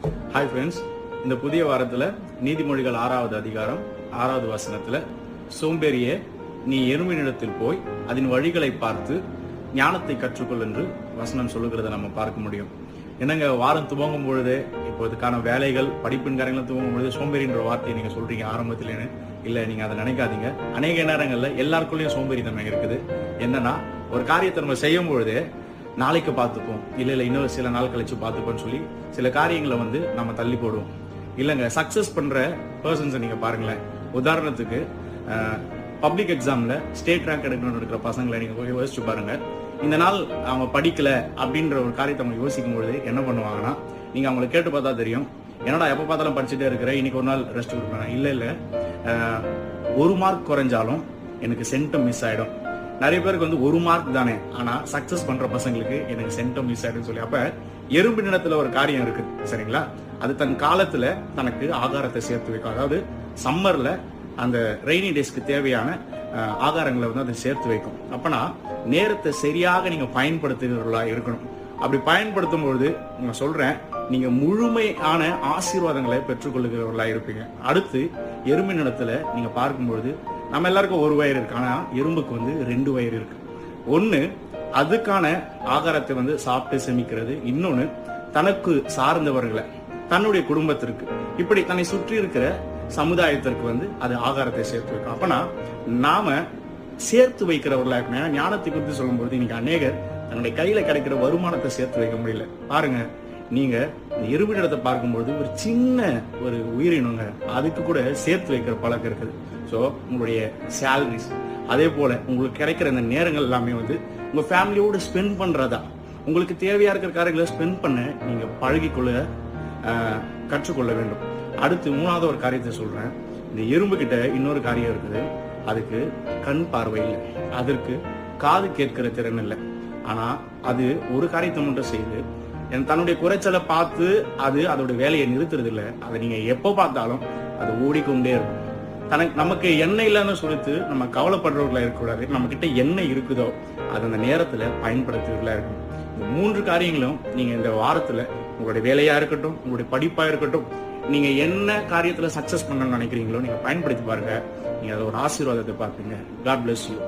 Hi friends, இந்த புதிய வாரத்தில் நீதிமொழிகள் 6வது அதிகாரம் 6வது வசனத்தில் சோம்பேறியே நீ எறும்பினிடத்தில் போய் அதன் வழிகளை பார்த்து ஞானத்தை கற்றுக்கொள் என்று வசனம் சொல்லுகிறத நம்ம பார்க்க முடியும். என்னங்க, வாரம் துவங்கும் பொழுது இப்போ இதுக்கான வேலைகள் படிப்பின் காரியங்களும் துவங்கும் பொழுது சோம்பேறின்ற வார்த்தையை நீங்க சொல்றீங்க ஆரம்பத்திலேன்னு. இல்லை, நீங்க அதை நினைக்காதீங்க. அநேக நேரங்களில் எல்லாருக்குள்ளேயும் சோம்பேறித்தன்மை இருக்குது. என்னன்னா, ஒரு காரியத்தை நம்ம செய்யும் பொழுது நாளைக்கு பார்த்துப்போம், இல்லை இன்னொரு சில நாள் கழிச்சு பார்த்துப்போம்னு சொல்லி சில காரியங்களை நம்ம தள்ளி போடுவோம். இல்லைங்க, சக்சஸ் பண்ற பர்சன்ஸை நீங்க பாருங்களேன். உதாரணத்துக்கு பப்ளிக் எக்ஸாம்ல ஸ்டேட் ரேங்க் எடுக்கணும்னு இருக்கிற பசங்களை நீங்க யோசிச்சு பாருங்க. இந்த நாள் அவங்க படிக்கல அப்படின்ற ஒரு காரியத்தை அவங்க யோசிக்கும் பொழுது என்ன பண்ணுவாங்கன்னா, நீங்க அவங்களை கேட்டு பார்த்தா தெரியும், என்னடா எப்ப பார்த்தாலும் படிச்சுட்டே இருக்கிற, இன்னைக்கு ஒரு நாள் ரெஸ்ட் கொடுக்கணும். இல்ல ஒரு மார்க் குறைஞ்சாலும் எனக்கு சென்டம் மிஸ் ஆயிடும். நிறைய பேருக்கு ஒரு மார்க் தானே, ஆனா சக்சஸ் பண்ற பசங்களுக்கு எனக்கு சென்டம் மிஸ் ஆயிடும் சொல்லி. அப்ப எறும்பு நிலத்துல ஒரு காரியம் இருக்கு, சரிங்களா? அது தன் காலத்துல தனக்கு ஆகாரத்தை சேர்த்து வைக்கும். அதாவது சம்மர்ல அந்த ரெய்னி டேஸ்க்கு தேவையான ஆகாரங்களை அதை சேர்த்து வைக்கும். அப்பனா நேரத்தை சரியாக நீங்க பயன்படுத்துகிறவர்களா இருக்கணும். அப்படி பயன்படுத்தும் பொழுது நான் சொல்றேன், நீங்க முழுமையான ஆசீர்வாதங்களை பெற்றுக்கொள்ளுகிறவர்களா இருப்பீங்க. அடுத்து எறும்பு நிலத்துல நீங்க பார்க்கும்பொழுது நம்ம எல்லாருக்கும் ஒரு வயிறு இருக்கு, ஆனா எறும்புக்கு 2 வயிறு இருக்கு. ஒண்ணு அதுக்கான ஆகாரத்தை சாப்பிட்டு செமிக்கிறது, இன்னொன்னு தனக்கு சார்ந்தவர்களை, தன்னுடைய குடும்பத்திற்கு, இப்படி தன்னை சுற்றி இருக்கிற சமுதாயத்திற்கு அது ஆகாரத்தை சேர்த்து வைக்கும். அப்பனா நாம சேர்த்து வைக்கிறவர்களா இருக்கணும். ஏன்னா ஞானத்தை குறித்து சொல்லும்போது இன்னைக்கு அநேகர் தன்னுடைய கையில கிடைக்கிற வருமானத்தை சேர்த்து வைக்க முடியல. பாருங்க, நீங்க எறும்பு இடத்தை பார்க்கும்போது ஒரு சின்ன ஒரு உயிரினங்க, அதுக்கு கூட சேர்த்து வைக்கிற பழக்கம் இருக்குது. ஸோ உங்களுடைய சேலரிஸ், அதே போல உங்களுக்கு கிடைக்கிற இந்த நேரங்கள் எல்லாமே உங்க ஃபேமிலியோட ஸ்பெண்ட் பண்றதா, உங்களுக்கு தேவையா இருக்கிற காரியங்களை ஸ்பெண்ட் பண்ண நீங்க பழகிக்கொள்ள கற்றுக்கொள்ள வேண்டும். அடுத்து 3வது ஒரு காரியத்தை சொல்றேன். இந்த எறும்பு கிட்ட இன்னொரு காரியம் இருக்குது. அதுக்கு கண் பார்வை இல்லை, அதற்கு காது கேட்கிற திறன் இல்லை. ஆனா அது ஒரு காரியத்தை மட்டும் செய்து தன்னுடைய குறைச்சலை பார்த்து அதோட வேலையை நிறுத்துறது இல்லை. அதை நீங்க எப்போ பார்த்தாலும் அது ஓடிக்கொண்டே இருக்கும். நமக்கு எண்ணெய் இல்லைன்னு சொல்லிட்டு நம்ம கவலைப்படுறவர்களா இருக்கக்கூடாது. நம்ம கிட்ட எண்ணெய் இருக்குதோ அது அந்த நேரத்துல பயன்படுத்துறவர்களா இருக்கணும். இந்த 3 காரியங்களும் நீங்க இந்த வாரத்துல உங்களுடைய வேலையா இருக்கட்டும், உங்களுடைய படிப்பா இருக்கட்டும், நீங்க என்ன காரியத்துல சக்சஸ் பண்ணணும்னு நினைக்கிறீங்களோ நீங்க பயன்படுத்தி பாருங்க. நீங்க அதை ஒரு ஆசீர்வாதத்தை பார்ப்பீங்க. God bless you.